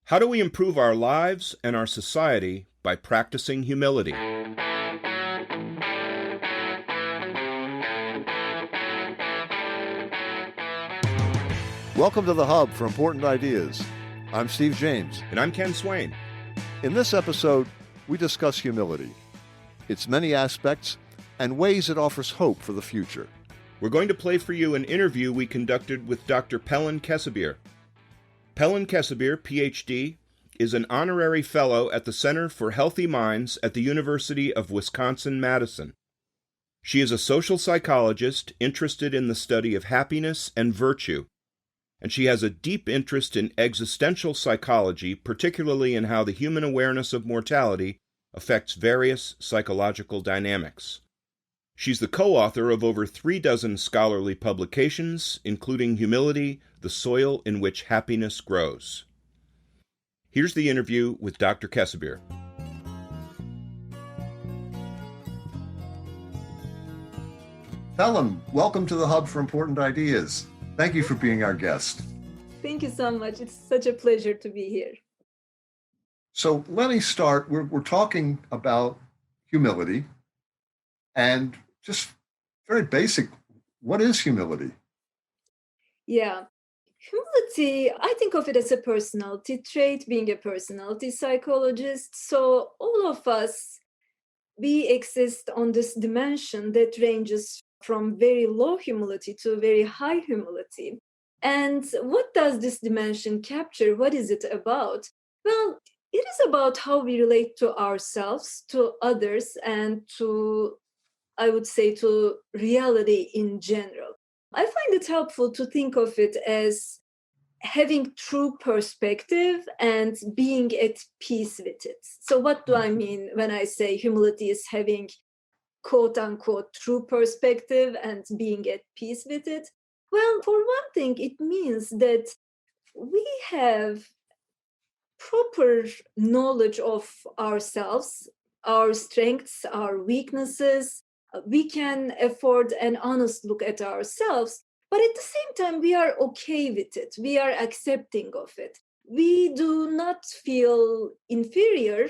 How do we improve our lives and our society by practicing humility? Welcome to the Hub for Important Ideas. I'm Steve James. And I'm Ken Swain. In this episode, we discuss humility, its many aspects, and ways it offers hope for the future. We're going to play for you an interview we conducted with Dr. Pelin Kesebir. Pelin Kesebir, Ph.D., is an honorary fellow at the Center for Healthy Minds at the University of Wisconsin-Madison. She is a social psychologist interested in the study of happiness and virtue, and she has a deep interest in existential psychology, particularly in how the human awareness of mortality affects various psychological dynamics. She's the co-author of over 36 scholarly publications, including Humility, the Soil in Which Happiness Grows. Here's the interview with Dr. Kesebir. Pelin, welcome to the Hub for Important Ideas. Thank you for being our guest. Thank you so much. It's such a pleasure to be here. So let me start. We're talking about humility, and just very basic, what is humility? Yeah. Humility, I think of it as a personality trait, being a personality psychologist. So all of us, we exist on this dimension that ranges from very low humility to very high humility. And what does this dimension capture? What is it about? Well, it is about how we relate to ourselves, to others, and to, I would say, to reality in general. I find it helpful to think of it as having true perspective and being at peace with it. So what do I mean when I say humility is having quote unquote true perspective and being at peace with it? Well, for one thing, it means that we have proper knowledge of ourselves, our strengths, our weaknesses. We can afford an honest look at ourselves, but at the same time, we are okay with it. We are accepting of it. We do not feel inferior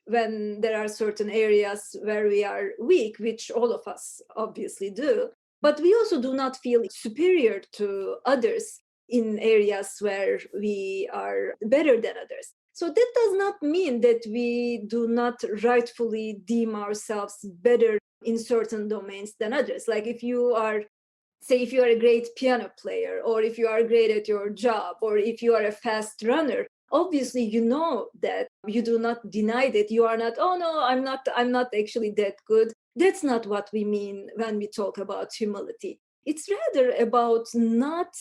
when there are certain areas where we are weak, which all of us obviously do. But we also do not feel superior to others in areas where we are better than others. So that does not mean that we do not rightfully deem ourselves better in certain domains than others. Like if you are a great piano player, or if you are great at your job, or if you are a fast runner, obviously you know that. You do not deny that. You are not, oh no, I'm not actually that good. That's not what we mean when we talk about humility. It's rather about not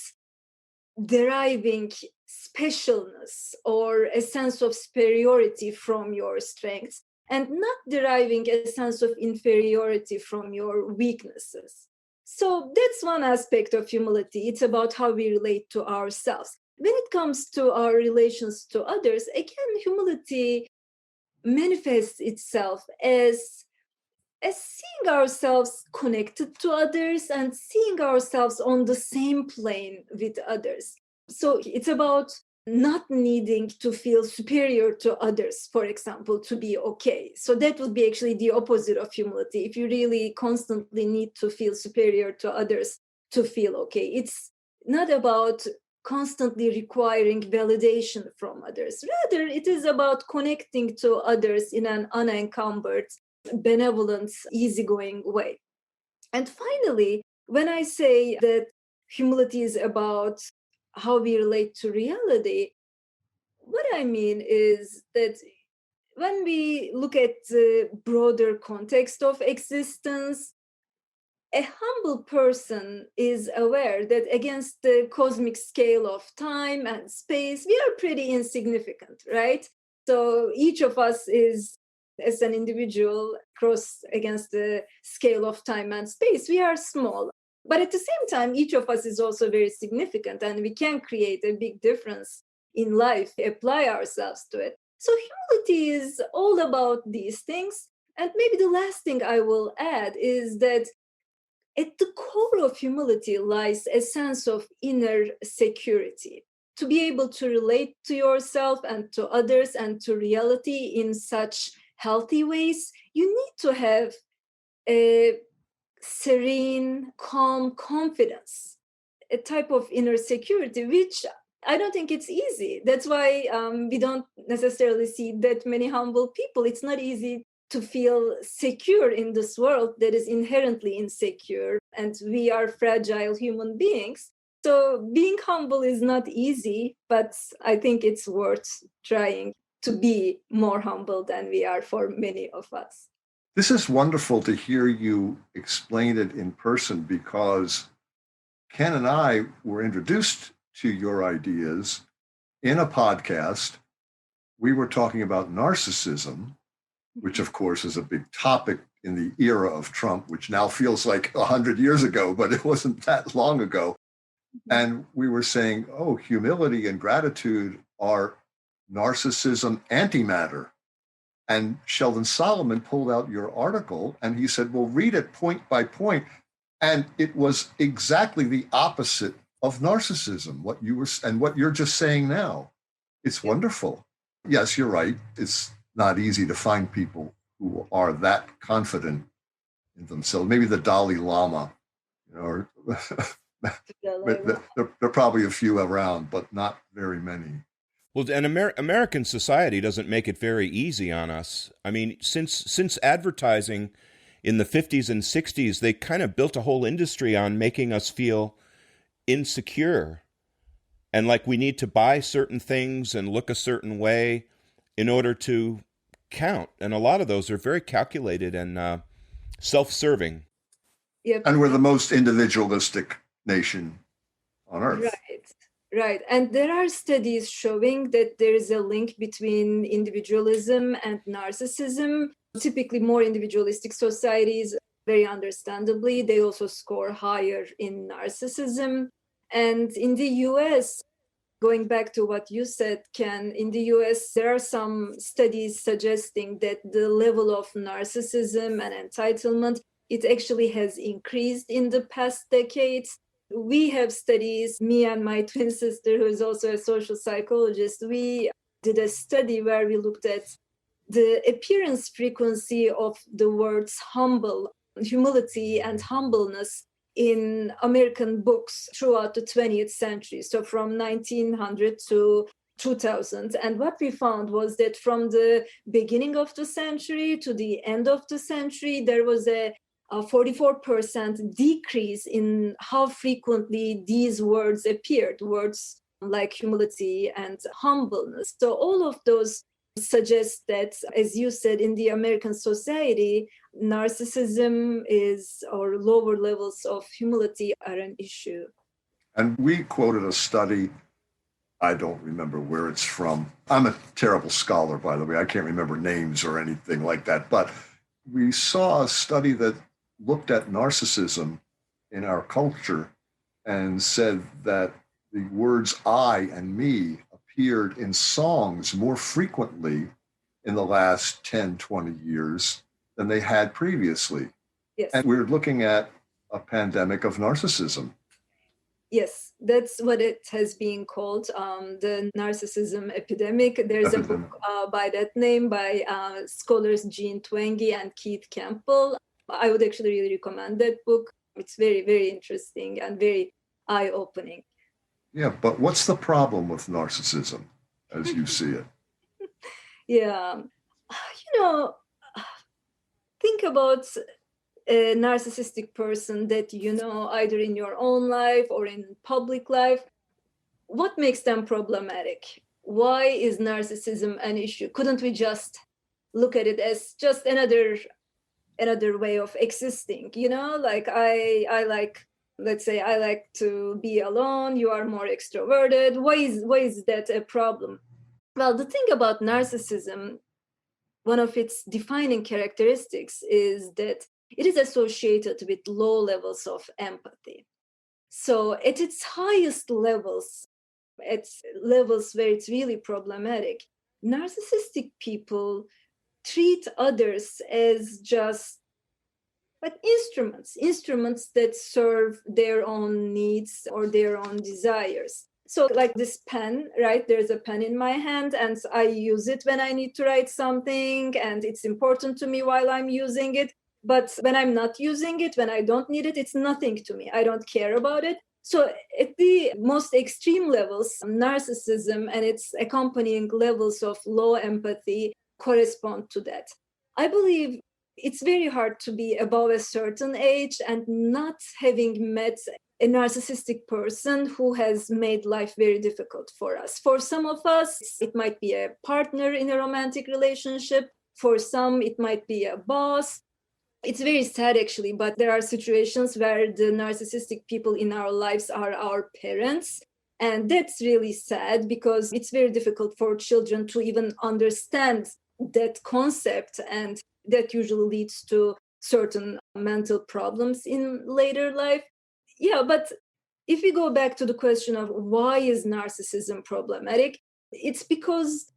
deriving specialness or a sense of superiority from your strengths, and not deriving a sense of inferiority from your weaknesses. So that's one aspect of humility. It's about how we relate to ourselves. When it comes to our relations to others, again, humility manifests itself as seeing ourselves connected to others and seeing ourselves on the same plane with others. So it's about not needing to feel superior to others, for example, to be okay. So that would be actually the opposite of humility. If you really constantly need to feel superior to others to feel okay, it's not about constantly requiring validation from others. Rather, it is about connecting to others in an unencumbered, benevolent, easygoing way. And finally, when I say that humility is about how we relate to reality, what I mean is that when we look at the broader context of existence, a humble person is aware that against the cosmic scale of time and space, we are pretty insignificant, right? So each of us is, as an individual, cross against the scale of time and space, we are small. But at the same time, each of us is also very significant, and we can create a big difference in life, apply ourselves to it. So humility is all about these things. And maybe the last thing I will add is that at the core of humility lies a sense of inner security. to be able to relate to yourself and to others and to reality in such healthy ways, you need to have a serene, calm confidence, a type of inner security, which I don't think it's easy. That's why we don't necessarily see that many humble people. It's not easy to feel secure in this world that is inherently insecure, and we are fragile human beings. So being humble is not easy, but I think it's worth trying to be more humble than we are for many of us. This is wonderful to hear you explain it in person, because Ken and I were introduced to your ideas in a podcast. We were talking about narcissism, which of course is a big topic in the era of Trump, which now feels like 100 years ago, but it wasn't that long ago. And we were saying, oh, humility and gratitude are narcissism antimatter. And Sheldon Solomon pulled out your article and he said, well, read it point by point. And it was exactly the opposite of narcissism, what you were and what you're just saying now. It's wonderful. Yes, you're right. It's not easy to find people who are that confident in themselves. Maybe the Dalai Lama, or there are probably a few around, but not very many. Well, and American society doesn't make it very easy on us. I mean, since advertising in the 50s and 60s, they kind of built a whole industry on making us feel insecure and like we need to buy certain things and look a certain way in order to count. And a lot of those are very calculated and self-serving. Yep. And we're the most individualistic nation on earth. Right. And there are studies showing that there is a link between individualism and narcissism. Typically, more individualistic societies, very understandably, they also score higher in narcissism. And in the US, going back to what you said, Ken, in the US, there are some studies suggesting that the level of narcissism and entitlement, it actually has increased in the past decades. We have studies, me and my twin sister, who is also a social psychologist, we did a study where we looked at the appearance frequency of the words humble, humility and humbleness in American books throughout the 20th century. So from 1900 to 2000. And what we found was that from the beginning of the century to the end of the century, there was a 44% decrease in how frequently these words appeared, words like humility and humbleness. So all of those suggest that, as you said, in the American society, narcissism or lower levels of humility are an issue. And we quoted a study, I don't remember where it's from. I'm a terrible scholar, by the way. I can't remember names or anything like that. But we saw a study that looked at narcissism in our culture and said that the words I and me appeared in songs more frequently in the last 10, 20 years than they had previously. Yes. And we're looking at a pandemic of narcissism. Yes, that's what it has been called, the Narcissism Epidemic. There's a book by that name by scholars Jean Twenge and Keith Campbell. I would actually really recommend that book. It's very, very interesting and very eye-opening. Yeah, but what's the problem with narcissism as you see it? Yeah, think about a narcissistic person that you know, either in your own life or in public life. What makes them problematic? Why is narcissism an issue? Couldn't we just look at it as just another way of existing? Like I like, let's say I like to be alone, you are more extroverted. Why is that a problem? Well, the thing about narcissism, one of its defining characteristics is that it is associated with low levels of empathy. So at its highest levels, at levels where it's really problematic, narcissistic people treat others as just like instruments that serve their own needs or their own desires. So like this pen, right? There's a pen in my hand and I use it when I need to write something and it's important to me while I'm using it. But when I'm not using it, when I don't need it, it's nothing to me. I don't care about it. So at the most extreme levels, narcissism and its accompanying levels of low empathy correspond to that. I believe it's very hard to be above a certain age and not having met a narcissistic person who has made life very difficult for us. For some of us, it might be a partner in a romantic relationship. For some, it might be a boss. It's very sad, actually, but there are situations where the narcissistic people in our lives are our parents. And that's really sad because it's very difficult for children to even understand that concept. And that usually leads to certain mental problems in later life. Yeah, but if we go back to the question of why is narcissism problematic, it's because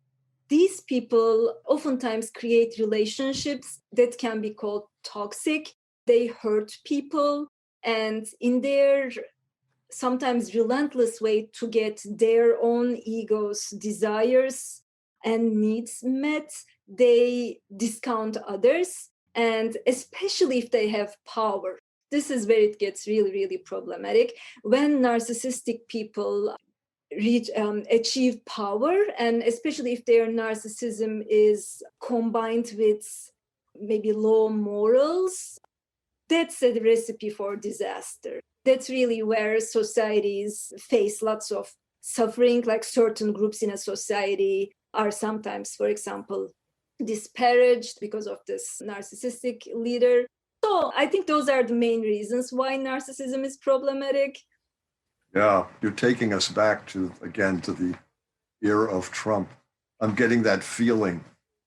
these people oftentimes create relationships that can be called toxic. They hurt people, and in their sometimes relentless way to get their own ego's desires and needs met, they discount others, and especially if they have power. This is where it gets really, really problematic. When narcissistic people achieve power, and especially if their narcissism is combined with maybe low morals, that's a recipe for disaster. That's really where societies face lots of suffering, like certain groups in a society are sometimes, for example, disparaged because of this narcissistic leader. So I think those are the main reasons why narcissism is problematic. Yeah, you're taking us back to the era of Trump. I'm getting that feeling,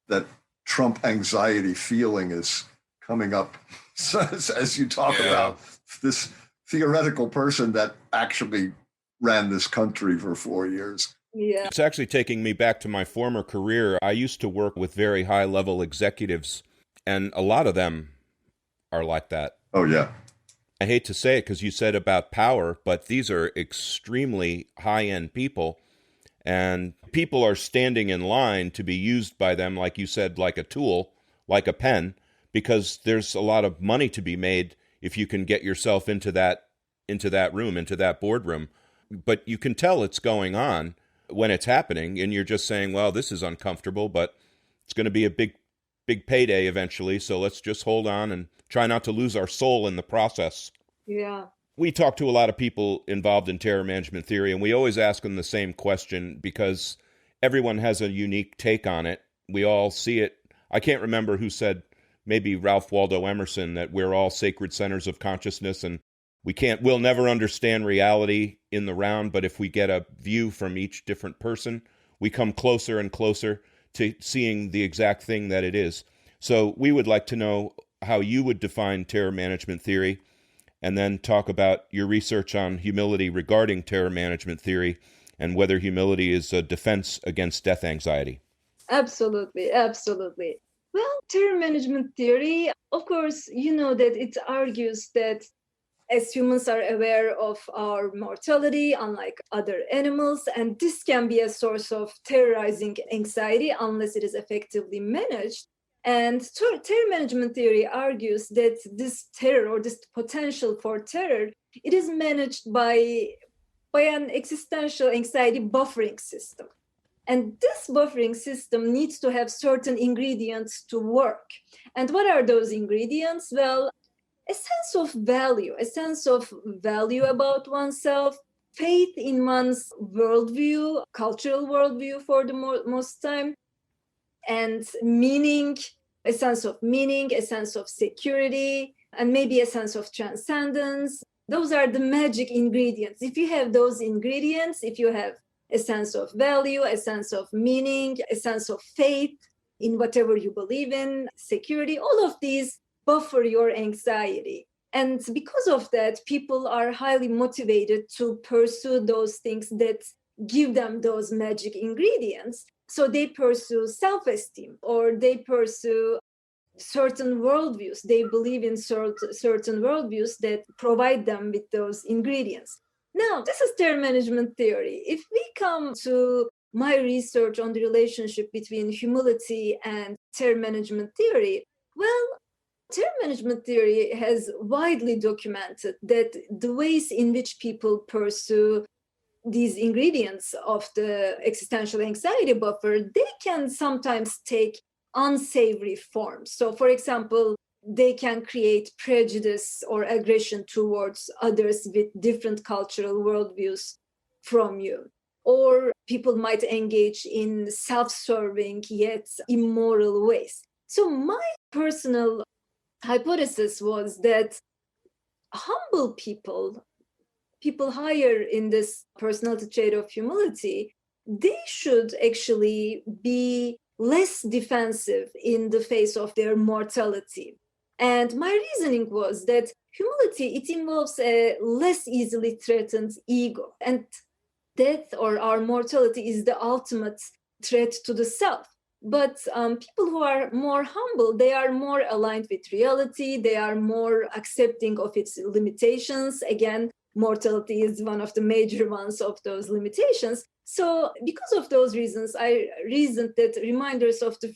that Trump anxiety feeling is coming up as you talk about this theoretical person that actually ran this country for 4 years. Yeah. It's actually taking me back to my former career. I used to work with very high-level executives, and a lot of them are like that. Oh, yeah. I hate to say it because you said about power, but these are extremely high-end people, and people are standing in line to be used by them, like you said, like a tool, like a pen, because there's a lot of money to be made if you can get yourself into that room, into that boardroom. But you can tell it's going on when it's happening, and you're just saying, well, this is uncomfortable, but it's going to be a big payday eventually, so let's just hold on and try not to lose our soul in the process. Yeah. We talk to a lot of people involved in terror management theory, and we always ask them the same question because everyone has a unique take on it. We all see it. I can't remember who said, maybe Ralph Waldo Emerson, that we're all sacred centers of consciousness, and we'll never understand reality in the round, but if we get a view from each different person, we come closer and closer to seeing the exact thing that it is. So we would like to know how you would define terror management theory, and then talk about your research on humility regarding terror management theory and whether humility is a defense against death anxiety. Absolutely, absolutely. Well, terror management theory, of course, you know that it argues that as humans are aware of our mortality, unlike other animals, and this can be a source of terrorizing anxiety unless it is effectively managed. And terror management theory argues that this terror, or this potential for terror, it is managed by an existential anxiety buffering system. And this buffering system needs to have certain ingredients to work. And what are those ingredients? Well, a sense of value about oneself, faith in one's worldview, cultural worldview for the most time, and meaning, a sense of meaning, a sense of security, and maybe a sense of transcendence. Those are the magic ingredients. If you have those ingredients, if you have a sense of value, a sense of meaning, a sense of faith in whatever you believe in, security, all of these buffer your anxiety. And because of that, people are highly motivated to pursue those things that give them those magic ingredients. So they pursue self-esteem, or they pursue certain worldviews. They believe in certain worldviews that provide them with those ingredients. Now, this is terror management theory. If we come to my research on the relationship between humility and terror management theory, well, terror management theory has widely documented that the ways in which people pursue these ingredients of the existential anxiety buffer, they can sometimes take unsavory forms. So, for example, they can create prejudice or aggression towards others with different cultural worldviews from you. Or people might engage in self-serving yet immoral ways. So my personal hypothesis was that humble people higher in this personality trait of humility, they should actually be less defensive in the face of their mortality. And my reasoning was that humility, it involves a less easily threatened ego. And death or our mortality is the ultimate threat to the self. But people who are more humble, they are more aligned with reality. They are more accepting of its limitations. Again, mortality is one of the major ones of those limitations. So because of those reasons, I reasoned that reminders of the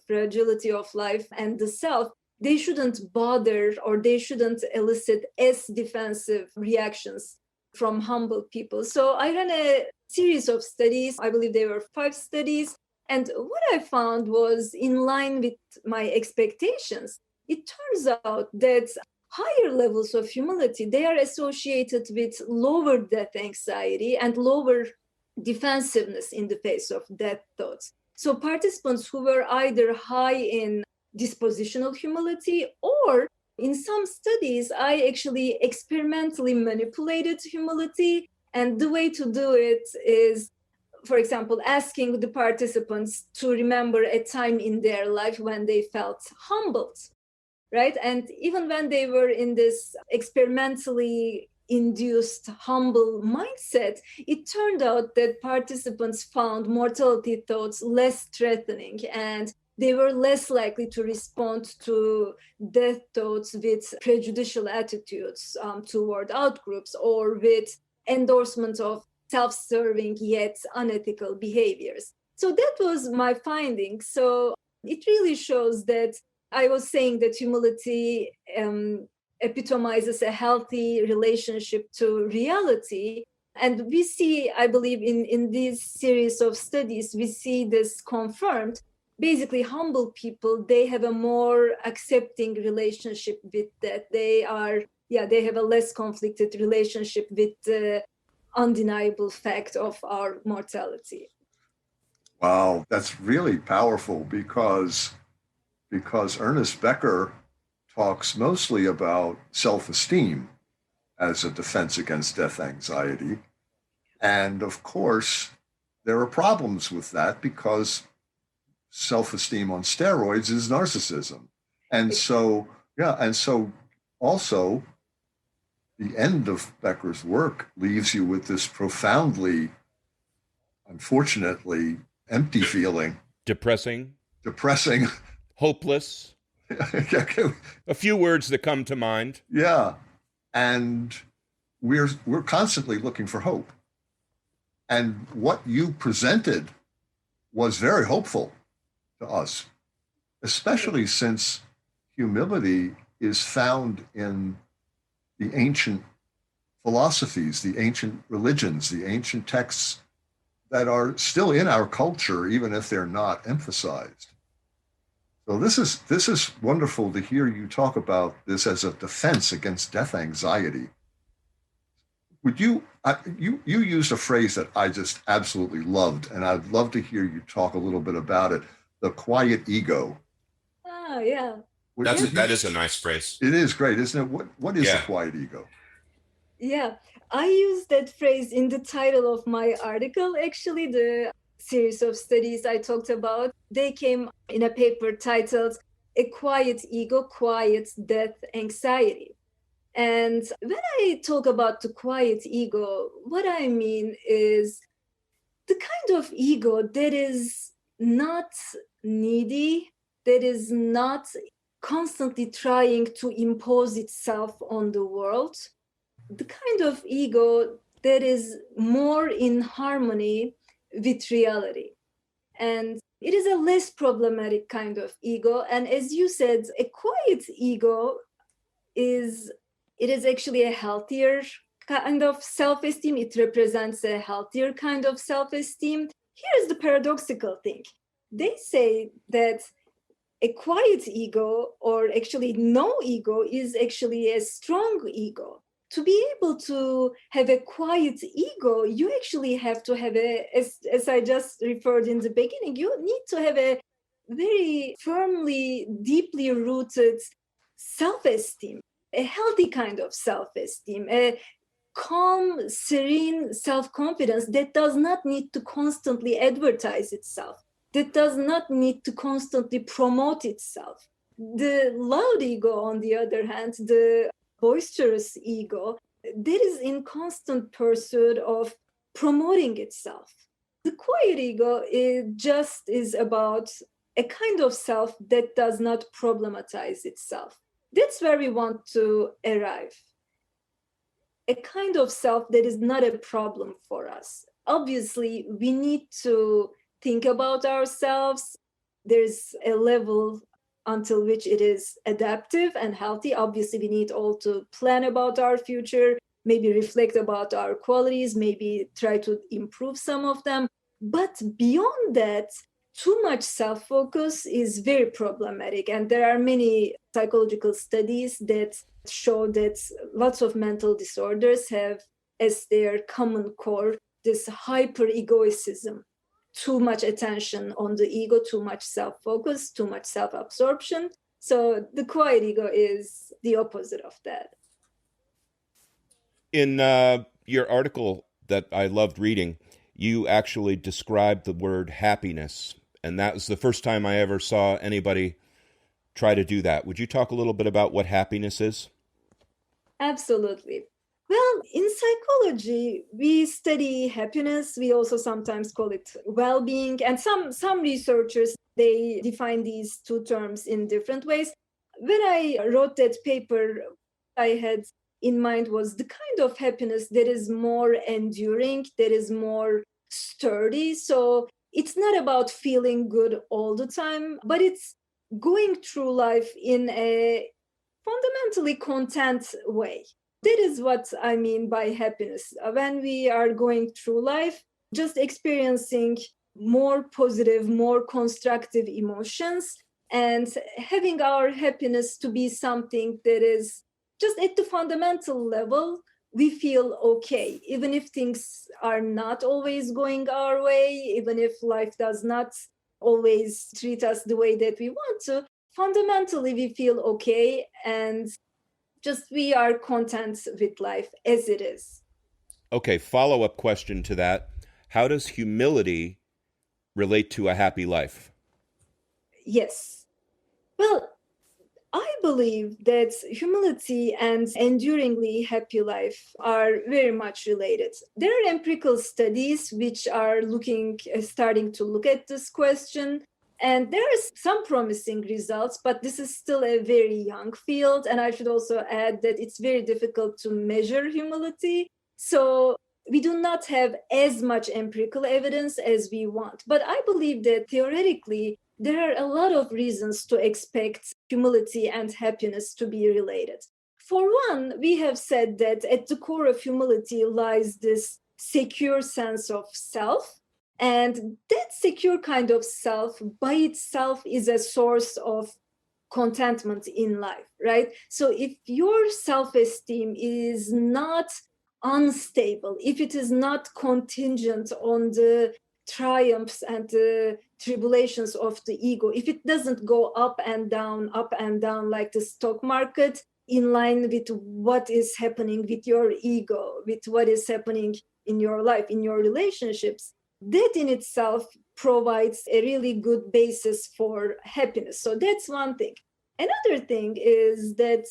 fragility of life and the self, they shouldn't bother or they shouldn't elicit as defensive reactions from humble people. So I ran a series of studies. I believe there were 5 studies. And what I found was in line with my expectations. It turns out that higher levels of humility, they are associated with lower death anxiety and lower defensiveness in the face of death thoughts. So participants who were either high in dispositional humility, or in some studies, I actually experimentally manipulated humility. And the way to do it is, for example, asking the participants to remember a time in their life when they felt humbled, right? And even when they were in this experimentally induced humble mindset, it turned out that participants found mortality thoughts less threatening, and they were less likely to respond to death thoughts with prejudicial attitudes toward outgroups or with endorsement of self-serving yet unethical behaviors. So that was my finding. So it really shows that I was saying that humility epitomizes a healthy relationship to reality. And we see, I believe, in this series of studies, we see this confirmed. Basically, humble people, they have a more accepting relationship with that. They have a less conflicted relationship with the undeniable fact of our mortality. Wow, that's really powerful because Ernest Becker talks mostly about self-esteem as a defense against death anxiety. And of course, there are problems with that because self-esteem on steroids is narcissism. And so also the end of Becker's work leaves you with this profoundly, unfortunately, empty feeling. Depressing. Hopeless. A few words that come to mind. Yeah. And we're constantly looking for hope. And what you presented was very hopeful to us, especially since humility is found in the ancient philosophies, the ancient religions, the ancient texts that are still in our culture, even if they're not emphasized. So this is wonderful to hear you talk about this as a defense against death anxiety. Would you used a phrase that I just absolutely loved, and I'd love to hear you talk a little bit about it, the quiet ego. Oh, yeah. That is a nice phrase. It is great, isn't it? What is the quiet ego? Yeah, I used that phrase in the title of my article, actually, the series of studies I talked about. They came in a paper titled A Quiet Ego, Quiet Death Anxiety. And when I talk about the quiet ego, what I mean is the kind of ego that is not needy, that is not constantly trying to impose itself on the world. The kind of ego that is more in harmony with reality. And it is a less problematic kind of ego. And as you said, a quiet ego is actually a healthier kind of self-esteem. It represents a healthier kind of self-esteem. Here's the paradoxical thing. They say that a quiet ego, or actually no ego, is actually a strong ego. To be able to have a quiet ego, you actually have to have as I just referred in the beginning, you need to have a very firmly, deeply rooted self-esteem, a healthy kind of self-esteem, a calm, serene self-confidence that does not need to constantly advertise itself, that does not need to constantly promote itself. The loud ego, on the other hand, the boisterous ego, that is in constant pursuit of promoting itself. The quiet ego is about a kind of self that does not problematize itself. That's where we want to arrive. A kind of self that is not a problem for us. Obviously, we need to think about ourselves. There's a level until which it is adaptive and healthy. Obviously, we need all to plan about our future, maybe reflect about our qualities, maybe try to improve some of them. But beyond that, too much self-focus is very problematic. And there are many psychological studies that show that lots of mental disorders have as their common core this hyper-egoicism. Too much attention on the ego, too much self-focus, too much self-absorption. So the quiet ego is the opposite of that. In your article that I loved reading, you actually described the word happiness, and that was the first time I ever saw anybody try to do that. Would you talk a little bit about what happiness is? Absolutely. Well, in psychology, we study happiness. We also sometimes call it well-being. And some researchers, they define these two terms in different ways. When I wrote that paper, I had in mind was the kind of happiness that is more enduring, that is more sturdy. So it's not about feeling good all the time, but it's going through life in a fundamentally content way. That is what I mean by happiness. When we are going through life, just experiencing more positive, more constructive emotions, and having our happiness to be something that is just at the fundamental level, we feel okay, even if things are not always going our way, even if life does not always treat us the way that we want to. Fundamentally, we feel okay, and just we are content with life as it is. Okay, follow-up question to that. How does humility relate to a happy life? Yes. Well, I believe that humility and enduringly happy life are very much related. There are empirical studies which are starting to look at this question. And there are some promising results, but this is still a very young field. And I should also add that it's very difficult to measure humility. So we do not have as much empirical evidence as we want. But I believe that theoretically, there are a lot of reasons to expect humility and happiness to be related. For one, we have said that at the core of humility lies this secure sense of self. And that secure kind of self by itself is a source of contentment in life, right? So if your self-esteem is not unstable, if it is not contingent on the triumphs and the tribulations of the ego, if it doesn't go up and down like the stock market, in line with what is happening with your ego, with what is happening in your life, in your relationships, that in itself provides a really good basis for happiness. So that's one thing. Another thing is that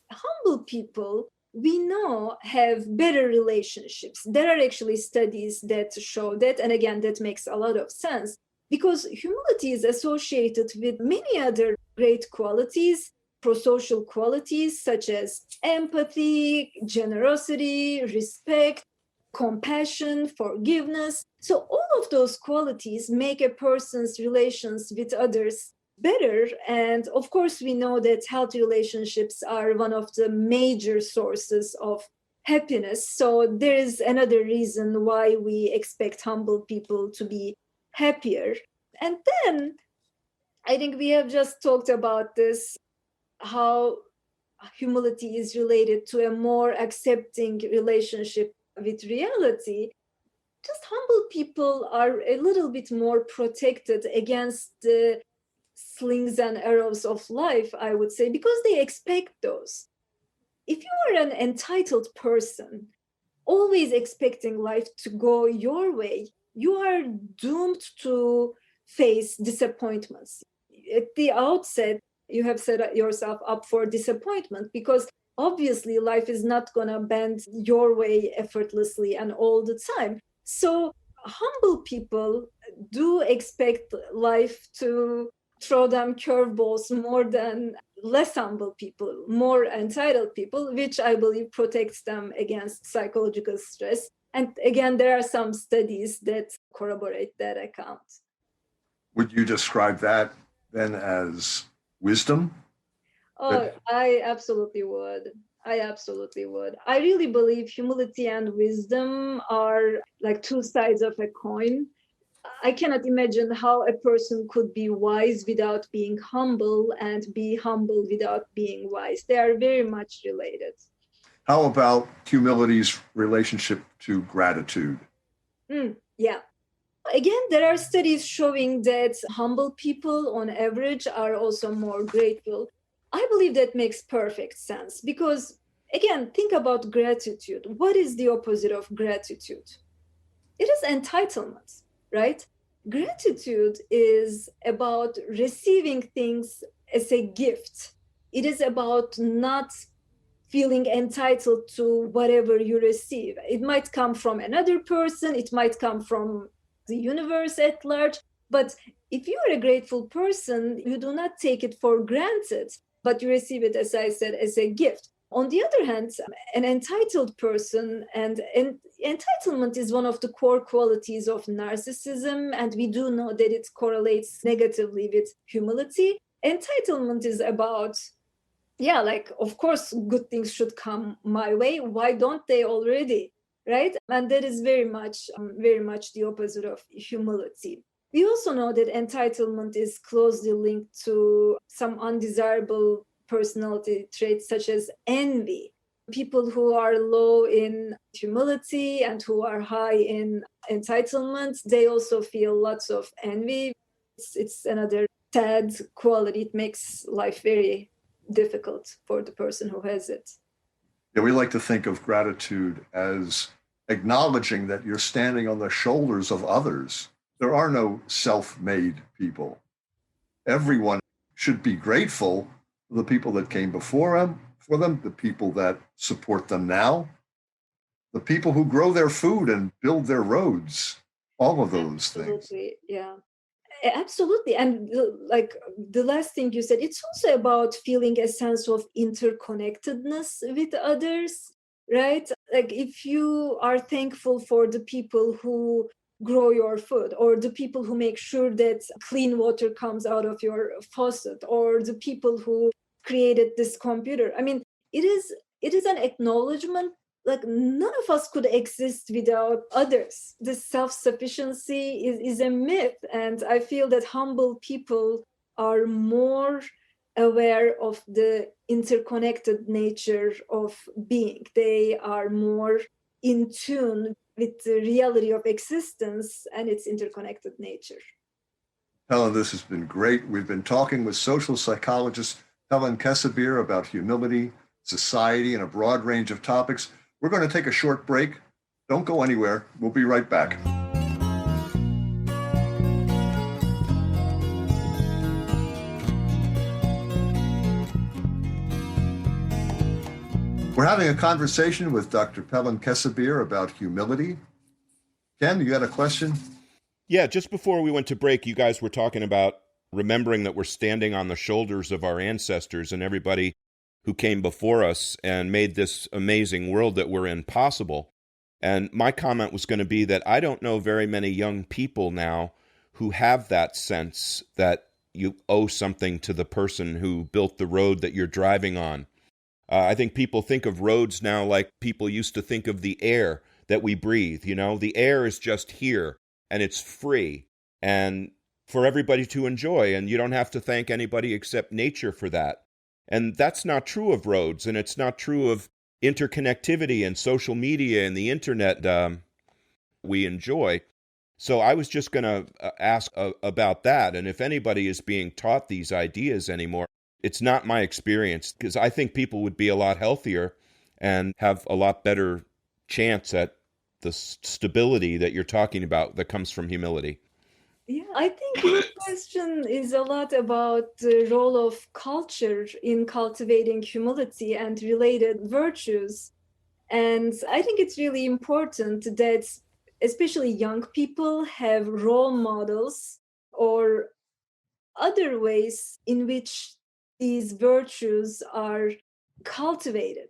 humble people, we know, have better relationships. There are actually studies that show that, and again, that makes a lot of sense because humility is associated with many other great qualities, prosocial qualities such as empathy, generosity, respect. compassion, forgiveness. So all of those qualities make a person's relations with others better. And of course, we know that healthy relationships are one of the major sources of happiness. So there is another reason why we expect humble people to be happier. And then I think we have just talked about this, how humility is related to a more accepting relationship with reality. Just humble people are a little bit more protected against the slings and arrows of life, I would say, because they expect those. If you are an entitled person, always expecting life to go your way, you are doomed to face disappointments. At the outset, you have set yourself up for disappointment because obviously life is not going to bend your way effortlessly and all the time. So humble people do expect life to throw them curveballs more than less humble people, more entitled people, which I believe protects them against psychological stress. And again, there are some studies that corroborate that account. Would you describe that then as wisdom? Oh, I absolutely would. I really believe humility and wisdom are like two sides of a coin. I cannot imagine how a person could be wise without being humble and be humble without being wise. They are very much related. How about humility's relationship to gratitude? Yeah. Again, there are studies showing that humble people on average are also more grateful. I believe that makes perfect sense because, again, think about gratitude. What is the opposite of gratitude? It is entitlement, right? Gratitude is about receiving things as a gift. It is about not feeling entitled to whatever you receive. It might come from another person, it might come from the universe at large, but if you are a grateful person, you do not take it for granted, but you receive it, as I said, as a gift. On the other hand, an entitled person, and entitlement is one of the core qualities of narcissism, and we do know that it correlates negatively with humility. Entitlement is about, of course, good things should come my way. Why don't they already? Right? And that is very much the opposite of humility. We also know that entitlement is closely linked to some undesirable personality traits such as envy. People who are low in humility and who are high in entitlement, they also feel lots of envy. It's another sad quality. It makes life very difficult for the person who has it. Yeah, we like to think of gratitude as acknowledging that you're standing on the shoulders of others. There are no self-made people. Everyone should be grateful for the people that came before them, the people that support them now, the people who grow their food and build their roads, all of those things. Yeah. Absolutely. And the last thing you said, it's also about feeling a sense of interconnectedness with others, right? Like if you are thankful for the people who grow your food, or the people who make sure that clean water comes out of your faucet, or the people who created this computer. I mean, it is an acknowledgement. Like none of us could exist without others. This self-sufficiency is a myth. And I feel that humble people are more aware of the interconnected nature of being. They are more in tune with the reality of existence and its interconnected nature. Pelin, this has been great. We've been talking with social psychologist Pelin Kesebir about humility, society, and a broad range of topics. We're going to take a short break. Don't go anywhere. We'll be right back. We're having a conversation with Dr. Pelin Kesebir about humility. Ken, you got a question? Yeah, just before we went to break, you guys were talking about remembering that we're standing on the shoulders of our ancestors and everybody who came before us and made this amazing world that we're in possible. And my comment was going to be that I don't know very many young people now who have that sense that you owe something to the person who built the road that you're driving on. I think people think of roads now like people used to think of the air that we breathe. You know, the air is just here and it's free and for everybody to enjoy, and you don't have to thank anybody except nature for that. And that's not true of roads, and it's not true of interconnectivity and social media and the internet we enjoy. So I was just going to ask about that. And if anybody is being taught these ideas anymore, it's not my experience, because I think people would be a lot healthier and have a lot better chance at the stability that you're talking about that comes from humility. Yeah, I think your question is a lot about the role of culture in cultivating humility and related virtues. And I think it's really important that especially young people have role models or other ways in which these virtues are cultivated.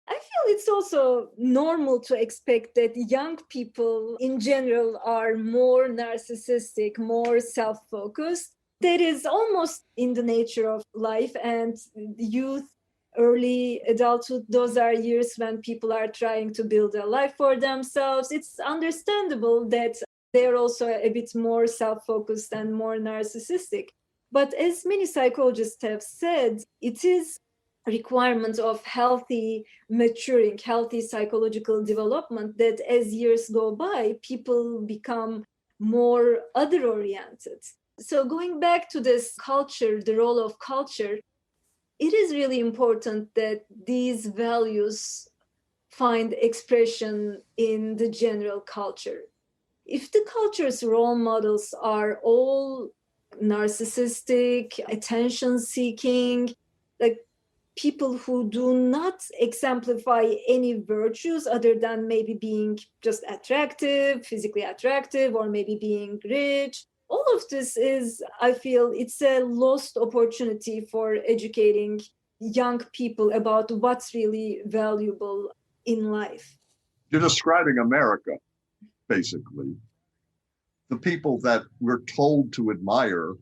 I feel it's also normal to expect that young people in general are more narcissistic, more self-focused. That is almost in the nature of life, and youth, early adulthood, those are years when people are trying to build a life for themselves. It's understandable that they're also a bit more self-focused and more narcissistic. But as many psychologists have said, it is requirement of healthy maturing, healthy psychological development, that as years go by, people become more other-oriented. So going back to this culture, the role of culture, it is really important that these values find expression in the general culture. If the culture's role models are all narcissistic, attention-seeking, like people who do not exemplify any virtues other than maybe being just attractive, physically attractive, or maybe being rich. All of this is, I feel, it's a lost opportunity for educating young people about what's really valuable in life. You're describing America, basically. The people that we're told to admire,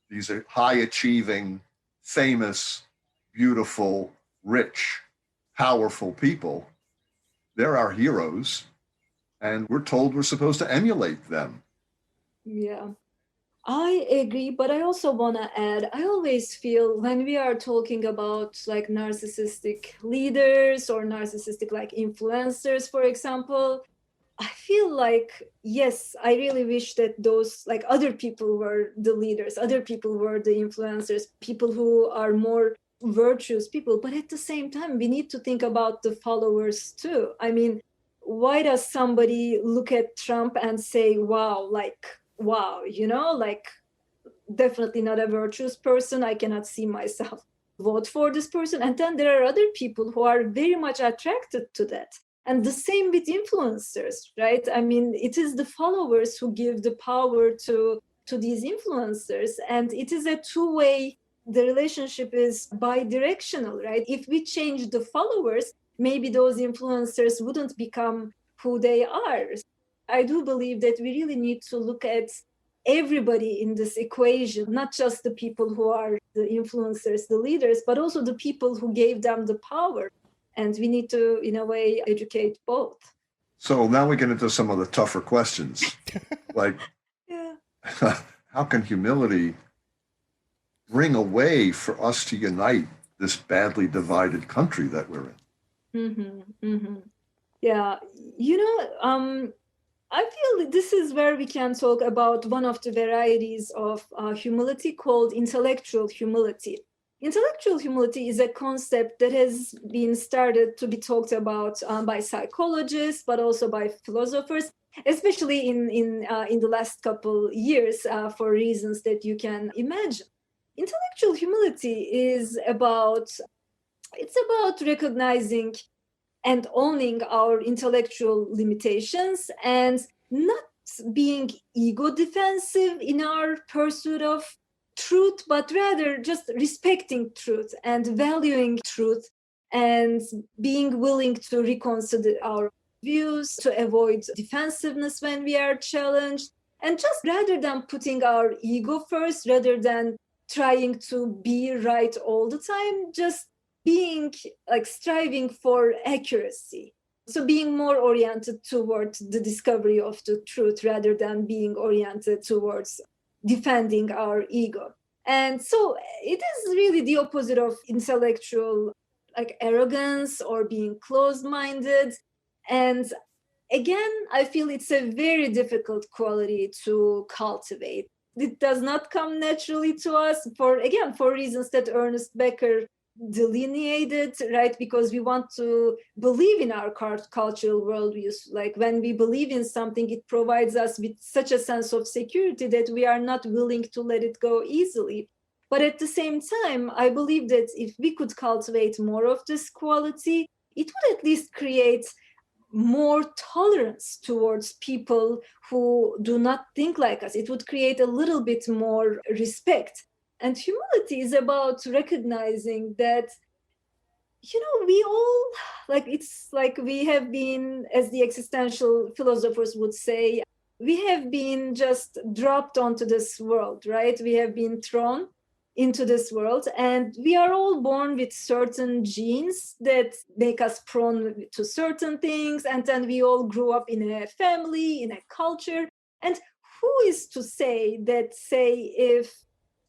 these are high-achieving, famous, beautiful, rich, powerful people, they're our heroes, and we're told we're supposed to emulate them. Yeah, I agree, but I also want to add, I always feel when we are talking about like narcissistic leaders or narcissistic like influencers, for example, I feel like, yes, I really wish that those like other people were the leaders, other people were the influencers, people who are more virtuous people. But at the same time, we need to think about the followers too. I mean, why does somebody look at Trump and say, wow, like, wow, like definitely not a virtuous person. I cannot see myself vote for this person. And then there are other people who are very much attracted to that. And the same with influencers, right? I mean, it is the followers who give the power to these influencers. And it is a two-way, the relationship is bi-directional, right? If we change the followers, maybe those influencers wouldn't become who they are. I do believe that we really need to look at everybody in this equation, not just the people who are the influencers, the leaders, but also the people who gave them the power. And we need to, in a way, educate both. So now we get into some of the tougher questions. Like, how can humility bring a way for us to unite this badly divided country that we're in? Yeah, I feel that this is where we can talk about one of the varieties of humility called intellectual humility. Intellectual humility is a concept that has been started to be talked about by psychologists, but also by philosophers, especially in the last couple years for reasons that you can imagine. Intellectual humility is about recognizing and owning our intellectual limitations and not being ego defensive in our pursuit of truth, but rather just respecting truth and valuing truth and being willing to reconsider our views, to avoid defensiveness when we are challenged. And just rather than putting our ego first, rather than trying to be right all the time, just being like striving for accuracy. So being more oriented towards the discovery of the truth rather than being oriented towards defending our ego. And so it is really the opposite of intellectual like arrogance or being closed-minded. And again, I feel it's a very difficult quality to cultivate. It does not come naturally to us for reasons that Ernest Becker delineated, right? Because we want to believe in our cultural worldviews. Like when we believe in something, it provides us with such a sense of security that we are not willing to let it go easily. But at the same time, I believe that if we could cultivate more of this quality, it would at least create more tolerance towards people who do not think like us. It would create a little bit more respect. And humility is about recognizing that, we all, it's like we have been, as the existential philosophers would say, we have been just dropped onto this world, right? We have been thrown into this world, and we are all born with certain genes that make us prone to certain things, and then we all grew up in a family, in a culture. And who is to say that,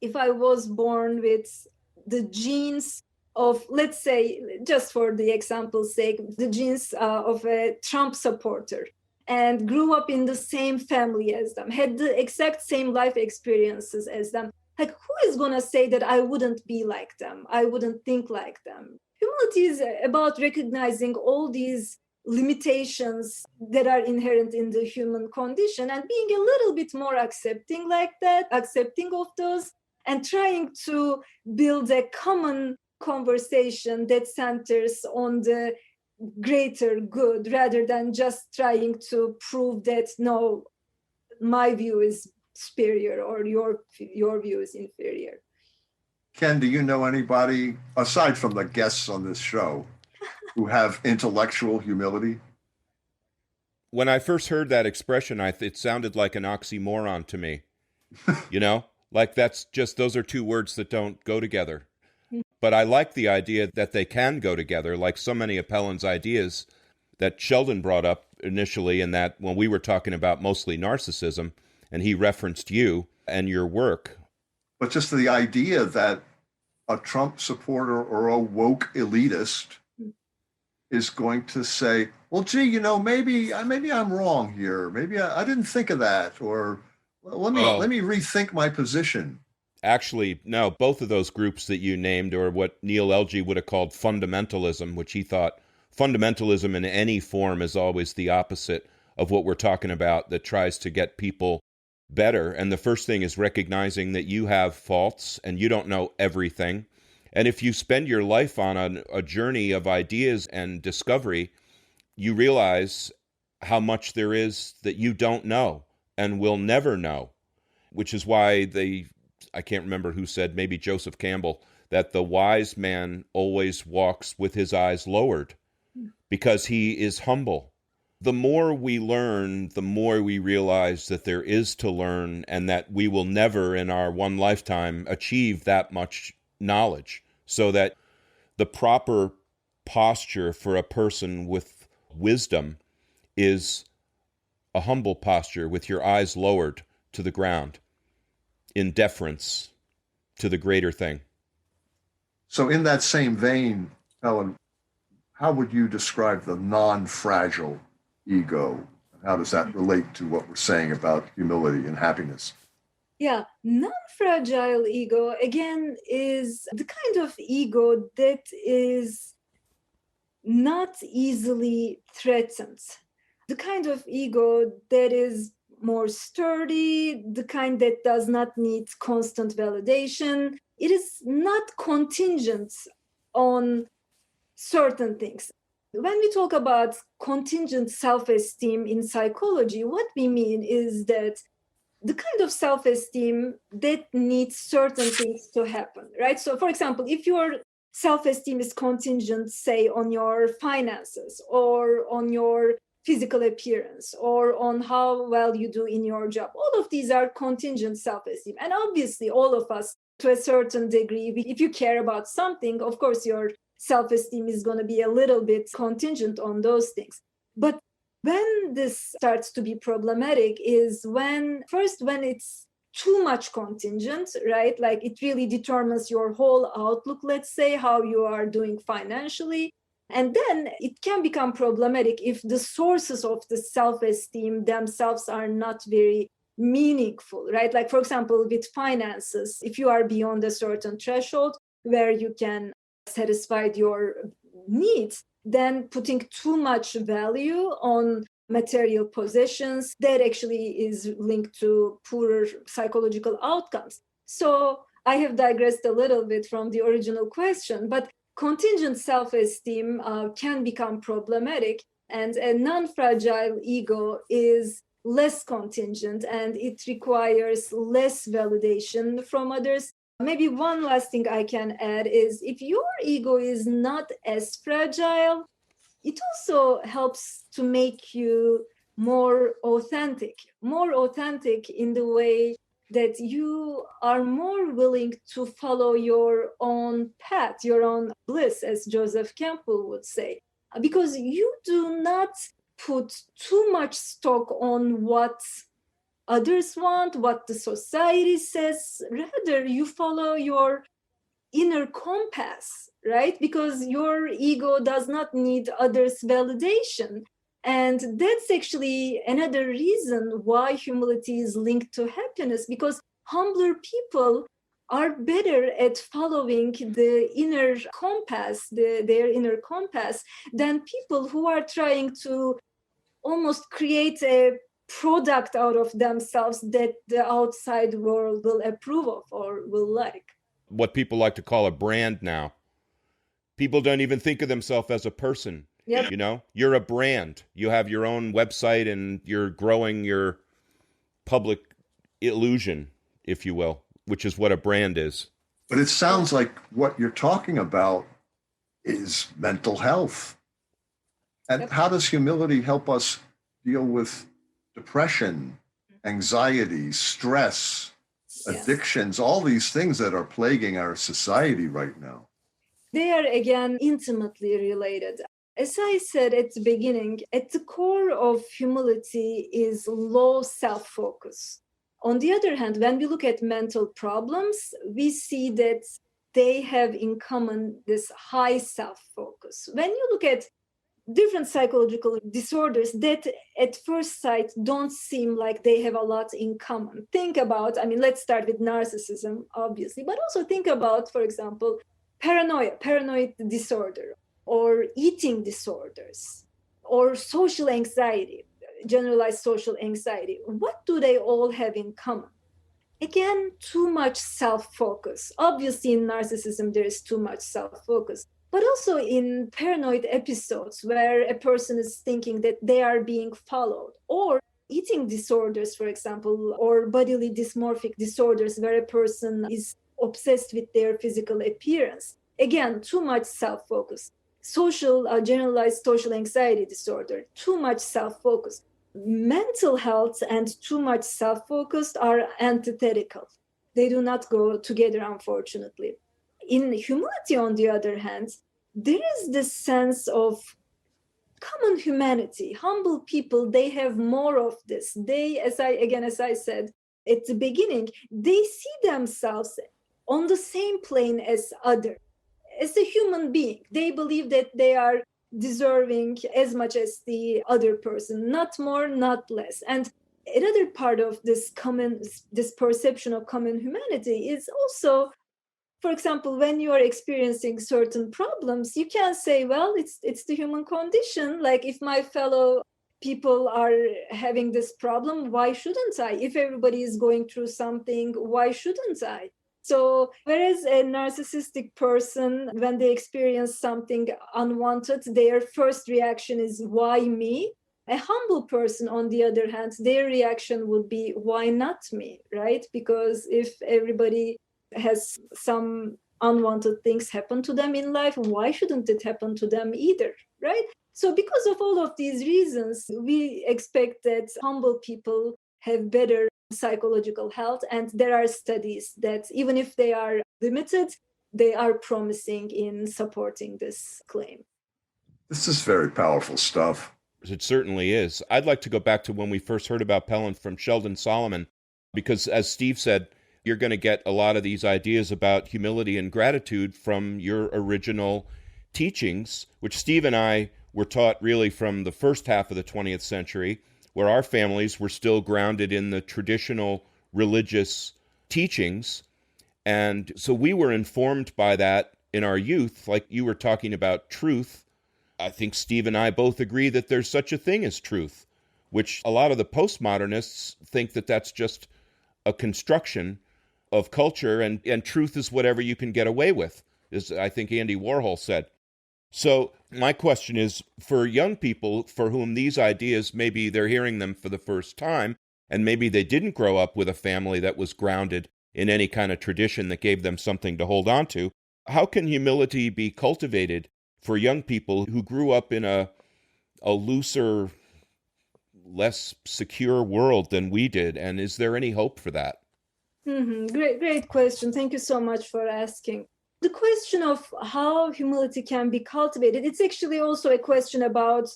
if I was born with the genes of, let's say, just for the example's sake, the genes of a Trump supporter, and grew up in the same family as them, had the exact same life experiences as them, like, who is going to say that I wouldn't be like them? I wouldn't think like them. Humility is about recognizing all these limitations that are inherent in the human condition and being a little bit more accepting of those, and trying to build a common conversation that centers on the greater good rather than just trying to prove that, no, my view is superior or your view is inferior. Ken, do you know anybody, aside from the guests on this show, who have intellectual humility? When I first heard that expression, it sounded like an oxymoron to me. Like those are two words that don't go together. But I like the idea that they can go together, like so many of Pelin's ideas that Sheldon brought up initially, in that when we were talking about mostly narcissism, and he referenced you and your work. But just the idea that a Trump supporter or a woke elitist is going to say, well, gee, maybe I'm wrong here. Maybe I didn't think of that. Or let me rethink my position. Actually, no, both of those groups that you named, or what Neil Elgee would have called fundamentalism, which he thought fundamentalism in any form is always the opposite of what we're talking about, that tries to get people better. And the first thing is recognizing that you have faults and you don't know everything. And if you spend your life on a journey of ideas and discovery, you realize how much there is that you don't know and will never know, which is why I can't remember who said, maybe Joseph Campbell, that the wise man always walks with his eyes lowered because he is humble. The more we learn, the more we realize that there is to learn, and that we will never in our one lifetime achieve that much knowledge. So that the proper posture for a person with wisdom is a humble posture with your eyes lowered to the ground in deference to the greater thing. So in that same vein, Pelin, how would you describe the non-fragile ego? How does that relate to what we're saying about humility and happiness? Yeah, non-fragile ego, again, is the kind of ego that is not easily threatened. The kind of ego that is more sturdy, the kind that does not need constant validation. It is not contingent on certain things. When we talk about contingent self-esteem in psychology, what we mean is that the kind of self-esteem that needs certain things to happen, right? So, for example, if your self-esteem is contingent, say, on your finances or on your physical appearance or on how well you do in your job. All of these are contingent self-esteem. And obviously, all of us, to a certain degree, if you care about something, of course, your self-esteem is going to be a little bit contingent on those things. But when this starts to be problematic is when it's too much contingent, right? Like it really determines your whole outlook, let's say, how you are doing financially. And then it can become problematic if the sources of the self-esteem themselves are not very meaningful, right? Like, for example, with finances, if you are beyond a certain threshold where you can satisfy your needs, then putting too much value on material possessions, that actually is linked to poorer psychological outcomes. So I have digressed a little bit from the original question, but contingent self-esteem can become problematic, and a non-fragile ego is less contingent and it requires less validation from others. Maybe one last thing I can add is if your ego is not as fragile, it also helps to make you more authentic in the way that you are more willing to follow your own path, your own bliss, as Joseph Campbell would say, because you do not put too much stock on what others want, what the society says. Rather, you follow your inner compass, right? Because your ego does not need others' validation. And that's actually another reason why humility is linked to happiness, because humbler people are better at following the inner compass, their inner compass, than people who are trying to almost create a product out of themselves that the outside world will approve of or will like. What people like to call a brand now. People don't even think of themselves as a person. Yep. You know, you're a brand. You have your own website and you're growing your public illusion, if you will, which is what a brand is. But it sounds like what you're talking about is mental health. And Yep. how does humility help us deal with depression, anxiety, stress, Yes. addictions, all these things that are plaguing our society right now? They are, again, intimately related. As I said at the beginning, at the core of humility is low self-focus. On the other hand, when we look at mental problems, we see that they have in common this high self-focus. When you look at different psychological disorders that at first sight don't seem like they have a lot in common. Think about, let's start with narcissism, obviously, but also think about, for example, paranoid disorder, or eating disorders, or social anxiety, generalized social anxiety. What do they all have in common? Again, too much self-focus. Obviously, in narcissism, there is too much self-focus. But also in paranoid episodes where a person is thinking that they are being followed, or eating disorders, for example, or bodily dysmorphic disorders where a person is obsessed with their physical appearance. Again, too much self-focus. Generalized social anxiety disorder, too much self-focus. Mental health and too much self-focus are antithetical. They do not go together, unfortunately. In humility, on the other hand, there is this sense of common humanity. Humble people, they have more of this. They, as I said at the beginning, they see themselves on the same plane as others. As a human being, they believe that they are deserving as much as the other person, not more, not less. And another part of this perception of common humanity is also, for example, when you are experiencing certain problems, you can say, well, it's the human condition. Like, if my fellow people are having this problem, why shouldn't I? If everybody is going through something, why shouldn't I? So whereas a narcissistic person, when they experience something unwanted, their first reaction is, why me? A humble person, on the other hand, their reaction would be, why not me, right? Because if everybody has some unwanted things happen to them in life, why shouldn't it happen to them either, right? So because of all of these reasons, we expect that humble people have better psychological health. And there are studies that even if they are limited, they are promising in supporting this claim. This is very powerful stuff. It certainly is. I'd like to go back to when we first heard about Pelin from Sheldon Solomon, because as Steve said, you're going to get a lot of these ideas about humility and gratitude from your original teachings, which Steve and I were taught really from the first half of the 20th century, where our families were still grounded in the traditional religious teachings. And so we were informed by that in our youth, like you were talking about truth. I think Steve and I both agree that there's such a thing as truth, which a lot of the postmodernists think that that's just a construction of culture, and truth is whatever you can get away with, as I think Andy Warhol said. So my question is, for young people for whom these ideas, maybe they're hearing them for the first time, and maybe they didn't grow up with a family that was grounded in any kind of tradition that gave them something to hold on to, how can humility be cultivated for young people who grew up in a looser, less secure world than we did? And is there any hope for that? Great question. Thank you so much for asking. The question of how humility can be cultivated, it's actually also a question about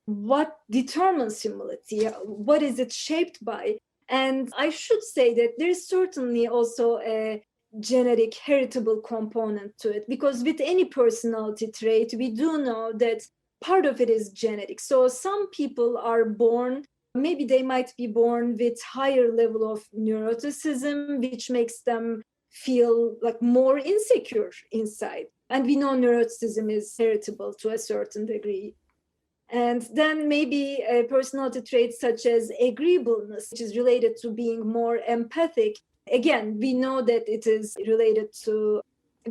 what determines humility, what is it shaped by? And I should say that there's certainly also a genetic heritable component to it, because with any personality trait, we do know that part of it is genetic. So some people are born, maybe they might be born with higher level of neuroticism, which makes them feel like more insecure inside. And we know neuroticism is heritable to a certain degree. And then maybe a personality trait such as agreeableness, which is related to being more empathic. Again, we know that it is related to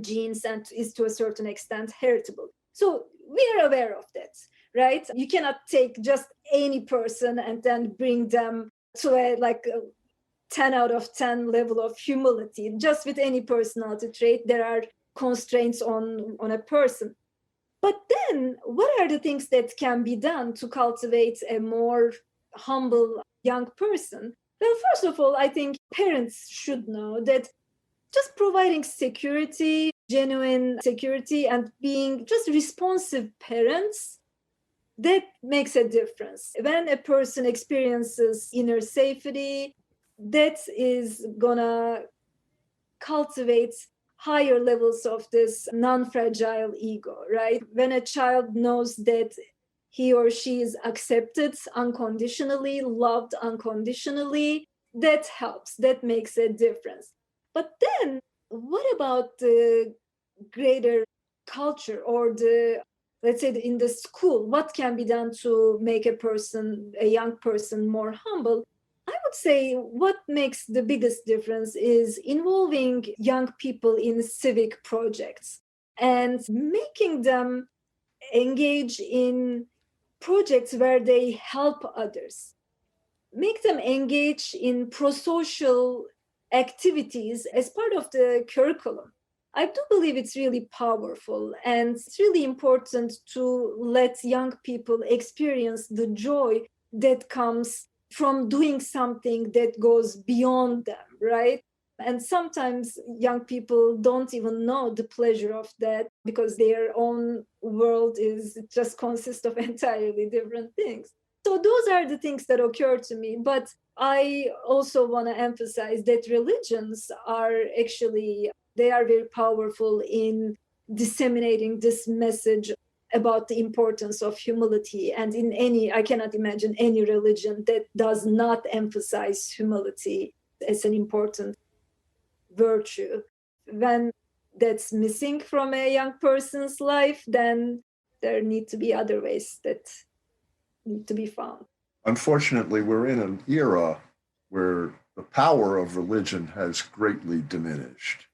genes and is to a certain extent heritable. So we are aware of that, right? You cannot take just any person and then bring them to a 10 out of 10 level of humility. Just with any personality trait, there are constraints on a person. But then what are the things that can be done to cultivate a more humble young person? Well, first of all, I think parents should know that just providing security, genuine security, and being just responsive parents, that makes a difference. When a person experiences inner safety, that is gonna cultivate higher levels of this non-fragile ego, right? When a child knows that he or she is accepted unconditionally, loved unconditionally, that helps, that makes a difference. But then what about the greater culture or let's say in the school, what can be done to make a young person more humble? I would say what makes the biggest difference is involving young people in civic projects and making them engage in projects where they help others. Make them engage in pro-social activities as part of the curriculum. I do believe it's really powerful, and it's really important to let young people experience the joy that comes from doing something that goes beyond them, right? And sometimes young people don't even know the pleasure of that because their own world just consists of entirely different things. So those are the things that occur to me. But I also want to emphasize that religions are actually, they are very powerful in disseminating this message about the importance of humility. And I cannot imagine any religion that does not emphasize humility as an important virtue. When that's missing from a young person's life, then there need to be other ways that need to be found. Unfortunately, we're in an era where the power of religion has greatly diminished,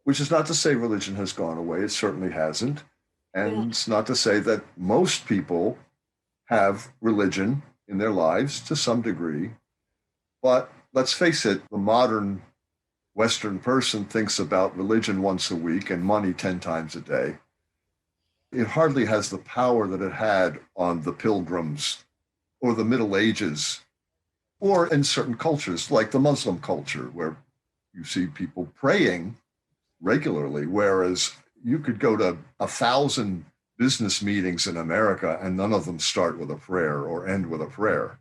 which is not to say religion has gone away. It certainly hasn't. And it's not to say that most people have religion in their lives to some degree. But let's face it, the modern Western person thinks about religion once a week and money 10 times a day. it hardly has the power that it had on the Pilgrims or the Middle Ages, or in certain cultures like the Muslim culture, where you see people praying regularly, whereas you could go to 1,000 business meetings in America and none of them start with a prayer or end with a prayer.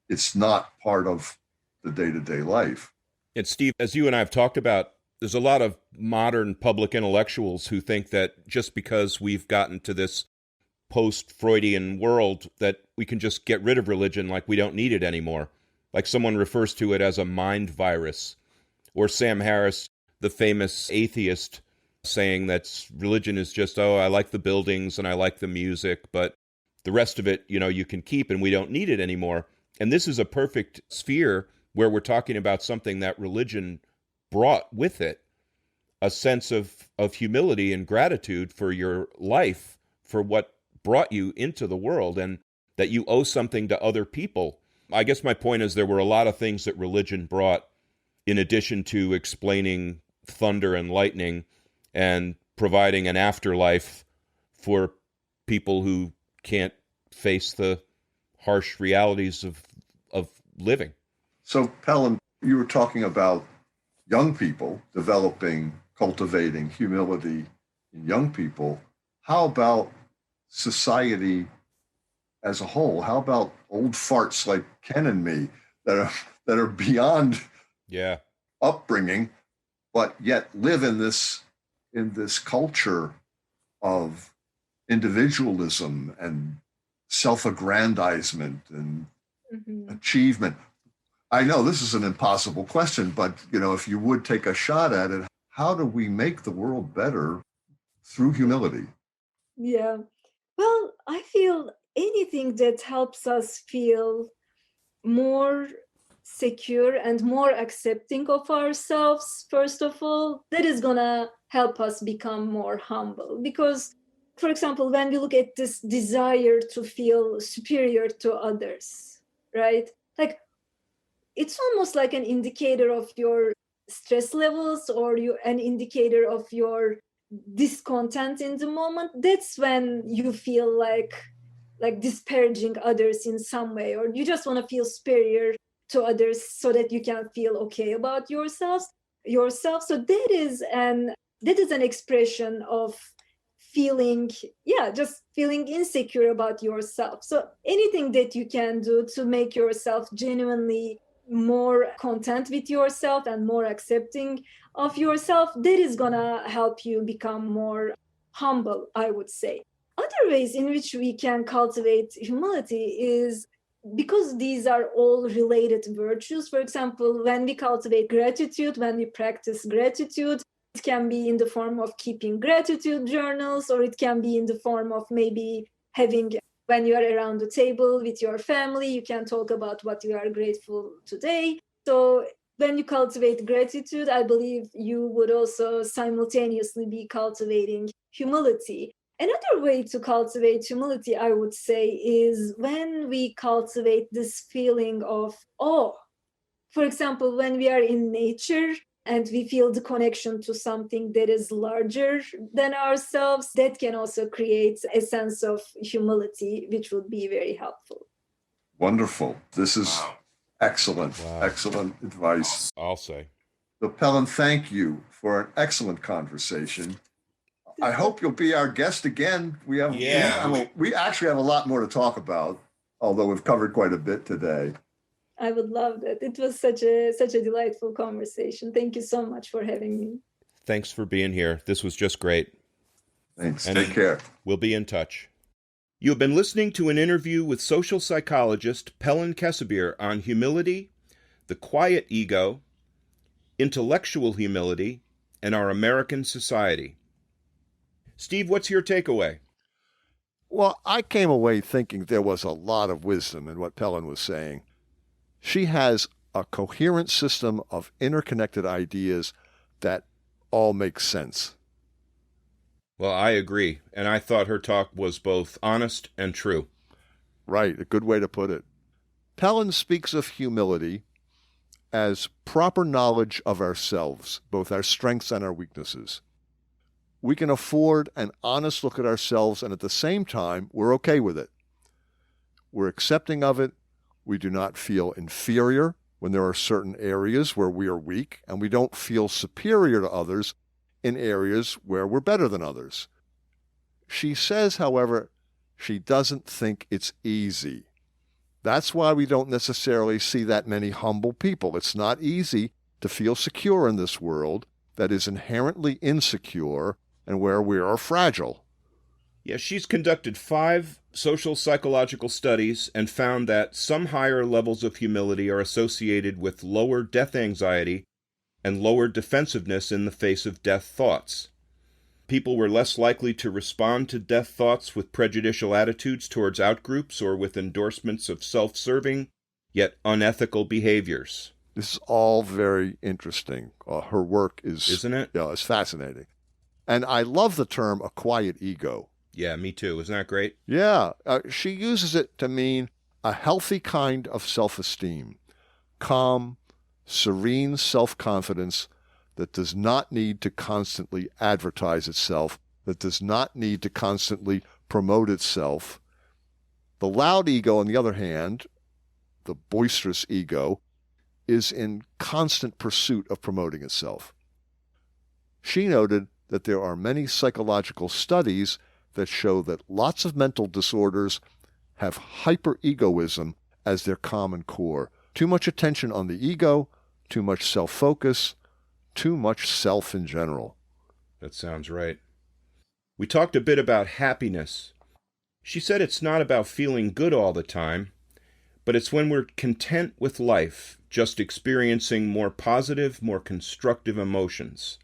It's not part of the day-to-day life. And Steve, as you and I have talked about, there's a lot of modern public intellectuals who think that just because we've gotten to this post-Freudian world that we can just get rid of religion, like we don't need it anymore. Like someone refers to it as a mind virus. Or Sam Harris, the famous atheist, saying that religion is just, oh, I like the buildings and I like the music, but the rest of it, you can keep and we don't need it anymore. And this is a perfect sphere where we're talking about something that religion brought with it, a sense of humility and gratitude for your life, for what brought you into the world, and that you owe something to other people. I guess my point is there were a lot of things that religion brought in addition to explaining thunder and lightning and providing an afterlife for people who can't face the harsh realities of living. So, Pelin, you were talking about young people developing, cultivating humility in young people. How about society as a whole? How about old farts like Ken and me that are beyond upbringing, but yet live in this culture of individualism and self-aggrandizement and achievement? I know this is an impossible question, but if you would take a shot at it, how do we make the world better through humility? Yeah. Well, I feel anything that helps us feel more secure and more accepting of ourselves, first of all, that is going to help us become more humble. Because, for example, when we look at this desire to feel superior to others, right? Like, it's almost like an indicator of your stress levels or an indicator of your discontent in the moment. That's when you feel like disparaging others in some way, or you just want to feel superior to others so that you can feel okay about yourself. So that is an expression of feeling, just feeling insecure about yourself. So anything that you can do to make yourself genuinely more content with yourself and more accepting of yourself, that is gonna help you become more humble, I would say. Other ways in which we can cultivate humility is because these are all related virtues. For example, when we cultivate gratitude, when we practice gratitude, it can be in the form of keeping gratitude journals, or it can be in the form of maybe having, when you are around the table with your family, you can talk about what you are grateful today. So when you cultivate gratitude, I believe you would also simultaneously be cultivating humility. Another way to cultivate humility, I would say, is when we cultivate this feeling of awe. For example, when we are in nature and we feel the connection to something that is larger than ourselves, that can also create a sense of humility, which would be very helpful. Wonderful. This is excellent, excellent advice. I'll say. So, Pelin, thank you for an excellent conversation. I hope you'll be our guest again. We actually have a lot more to talk about, although we've covered quite a bit today. I would love that. It was such a delightful conversation. Thank you so much for having me. Thanks for being here. This was just great. Thanks. Take care. We'll be in touch. You have been listening to an interview with social psychologist Pelin Kesebir on humility, the quiet ego, intellectual humility, and our American society. Steve, what's your takeaway? Well, I came away thinking there was a lot of wisdom in what Pelin was saying. She has a coherent system of interconnected ideas that all make sense. Well, I agree, and I thought her talk was both honest and true. Right, a good way to put it. Pelin speaks of humility as proper knowledge of ourselves, both our strengths and our weaknesses. we can afford an honest look at ourselves, and at the same time, we're okay with it. We're accepting of it. We do not feel inferior when there are certain areas where we are weak, and we don't feel superior to others in areas where we're better than others. She says, however, she doesn't think it's easy. That's why we don't necessarily see that many humble people. It's not easy to feel secure in this world that is inherently insecure and where we are fragile. Yeah, she's conducted 5 social psychological studies and found that some higher levels of humility are associated with lower death anxiety and lower defensiveness in the face of death thoughts. People were less likely to respond to death thoughts with prejudicial attitudes towards outgroups or with endorsements of self-serving, yet unethical behaviors. This is all very interesting. Her work is... Isn't it? Yeah, it's fascinating. And I love the term a quiet ego. Yeah, me too. Isn't that great? Yeah. She uses it to mean a healthy kind of self-esteem, calm, serene self-confidence that does not need to constantly advertise itself, that does not need to constantly promote itself. The loud ego, on the other hand, the boisterous ego, is in constant pursuit of promoting itself. She noted that there are many psychological studies that show that lots of mental disorders have hyper-egoism as their common core. Too much attention on the ego, too much self-focus, too much self in general. That sounds right. We talked a bit about happiness. She said it's not about feeling good all the time, but it's when we're content with life, just experiencing more positive, more constructive emotions.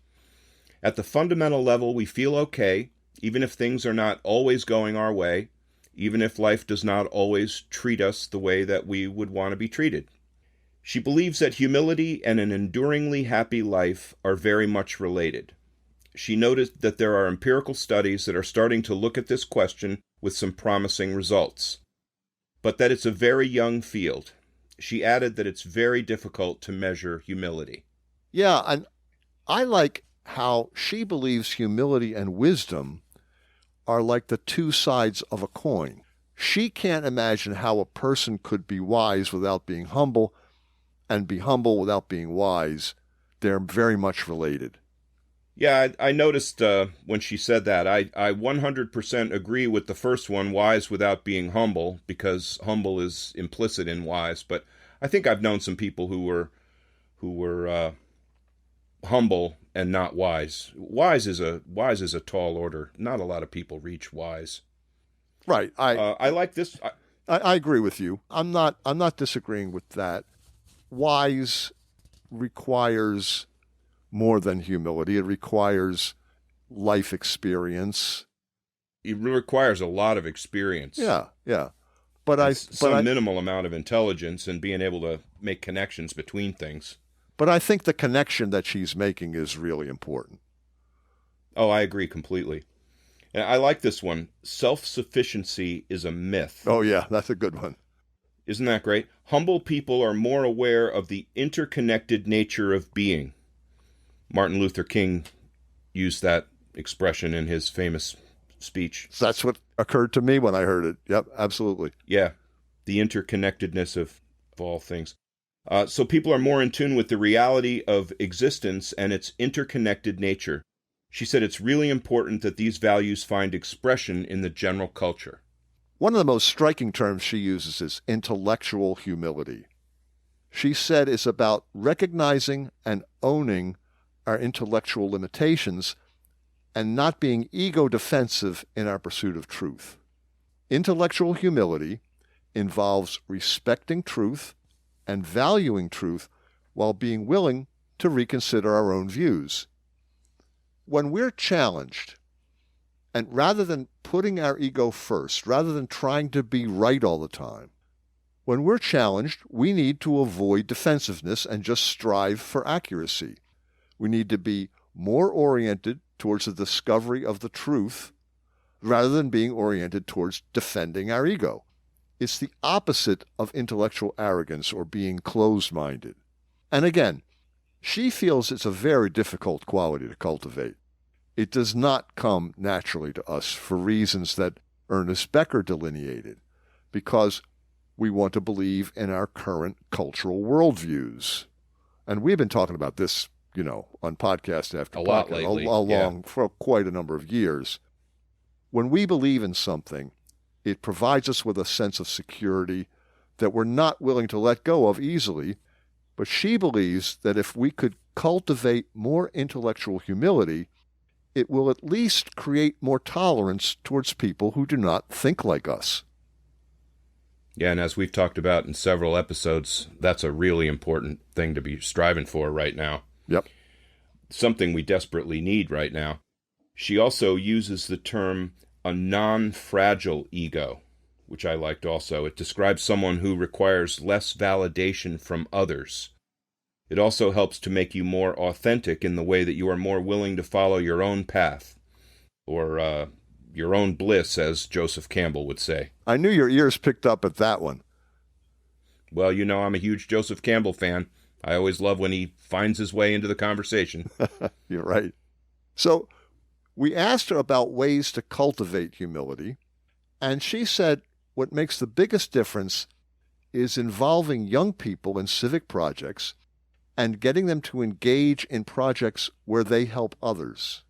At the fundamental level, we feel okay, even if things are not always going our way, even if life does not always treat us the way that we would want to be treated. She believes that humility and an enduringly happy life are very much related. She noted that there are empirical studies that are starting to look at this question with some promising results, but that it's a very young field. She added that it's very difficult to measure humility. Yeah, and I like how she believes humility and wisdom are like the two sides of a coin. She can't imagine how a person could be wise without being humble, and be humble without being wise. They're very much related. Yeah, I noticed when she said that, I 100% agree with the first one, wise without being humble, because humble is implicit in wise. But I think I've known some people who were humble and not wise. Wise is a tall order. Not a lot of people reach wise. Right. I like this. I agree with you. I'm not disagreeing with that. Wise requires more than humility. It requires life experience. It requires a lot of experience. Yeah. But minimal amount of intelligence and being able to make connections between things. But I think the connection that she's making is really important. Oh, I agree completely. And I like this one. Self-sufficiency is a myth. Oh, yeah, that's a good one. Isn't that great? Humble people are more aware of the interconnected nature of being. Martin Luther King used that expression in his famous speech. That's what occurred to me when I heard it. Yep, absolutely. Yeah, the interconnectedness of all things. So people are more in tune with the reality of existence and its interconnected nature. She said it's really important that these values find expression in the general culture. One of the most striking terms she uses is intellectual humility. She said it's about recognizing and owning our intellectual limitations and not being ego defensive in our pursuit of truth. Intellectual humility involves respecting truth and valuing truth while being willing to reconsider our own views. When we're challenged, and rather than putting our ego first, rather than trying to be right all the time, when we're challenged, we need to avoid defensiveness and just strive for accuracy. We need to be more oriented towards the discovery of the truth rather than being oriented towards defending our ego. It's the opposite of intellectual arrogance or being closed-minded. And again, she feels it's a very difficult quality to cultivate. It does not come naturally to us for reasons that Ernest Becker delineated, because we want to believe in our current cultural worldviews. And we've been talking about this, on podcast after podcast, for quite a number of years. When we believe in something, it provides us with a sense of security that we're not willing to let go of easily. But she believes that if we could cultivate more intellectual humility, it will at least create more tolerance towards people who do not think like us. Yeah, and as we've talked about in several episodes, that's a really important thing to be striving for right now. Yep. Something we desperately need right now. She also uses the term a non-fragile ego, which I liked also. It describes someone who requires less validation from others. It also helps to make you more authentic in the way that you are more willing to follow your own path, or your own bliss, as Joseph Campbell would say. I knew your ears picked up at that one. Well, I'm a huge Joseph Campbell fan. I always love when he finds his way into the conversation. You're right. So we asked her about ways to cultivate humility, and she said what makes the biggest difference is involving young people in civic projects and getting them to engage in projects where they help others.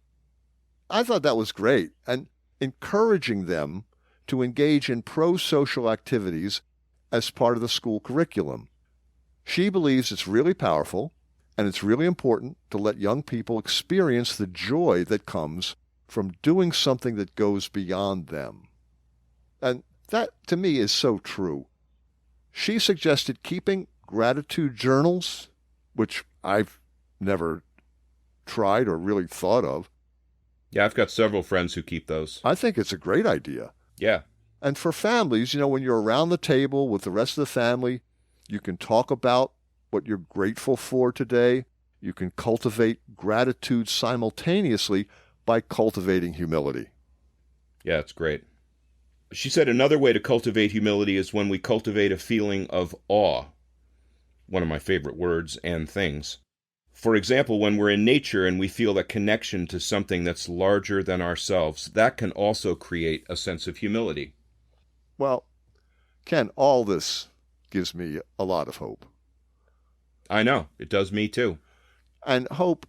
I thought that was great, and encouraging them to engage in pro-social activities as part of the school curriculum. She believes it's really powerful, and it's really important to let young people experience the joy that comes from doing something that goes beyond them. And that, to me, is so true. She suggested keeping gratitude journals, which I've never tried or really thought of. Yeah, I've got several friends who keep those. I think it's a great idea. Yeah. And for families, when you're around the table with the rest of the family, you can talk about what you're grateful for today. You can cultivate gratitude simultaneously by cultivating humility. Yeah, it's great. She said another way to cultivate humility is when we cultivate a feeling of awe. One of my favorite words and things. For example, when we're in nature and we feel that connection to something that's larger than ourselves, that can also create a sense of humility. Well, Ken, all this gives me a lot of hope. I know. It does me too. And hope,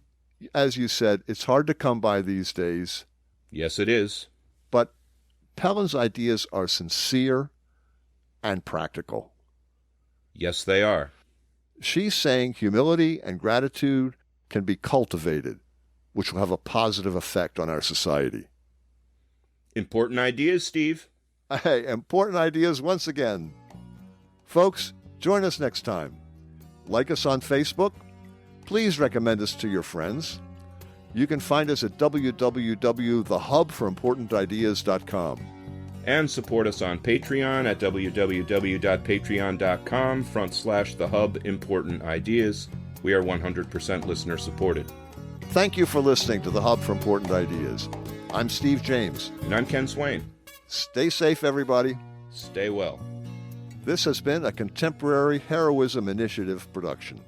as you said, it's hard to come by these days. Yes, it is. But Pelin's ideas are sincere and practical. Yes, they are. She's saying humility and gratitude can be cultivated, which will have a positive effect on our society. Important ideas, Steve. Hey, important ideas once again. Folks, join us next time. Like us on Facebook. Please recommend us to your friends. You can find us at www.thehubforimportantideas.com. And support us on Patreon at www.patreon.com/thehubimportantideas. We are 100% listener supported. Thank you for listening to The Hub for Important Ideas. I'm Steve James. And I'm Ken Swain. Stay safe, everybody. Stay well. This has been a Contemporary Heroism Initiative production.